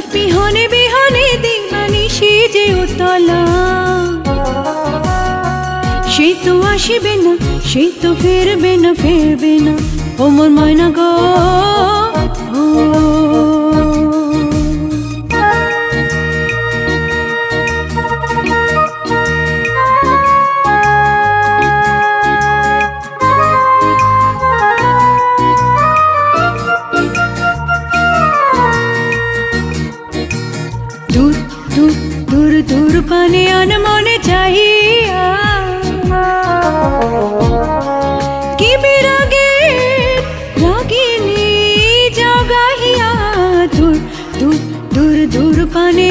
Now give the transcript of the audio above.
তার বিহনে বিহনে দিবানিশি যে উতলা, সে তো আসিবে না, সে তো ফিরবে না, ফিরবে না, ও মোর ময়না গো। দূর দূর দূর দূর পানে আনমনে যাইয়া কি বিরাগে রাগিনী জাগাইয়া, দূর দূর দূর দূর পানে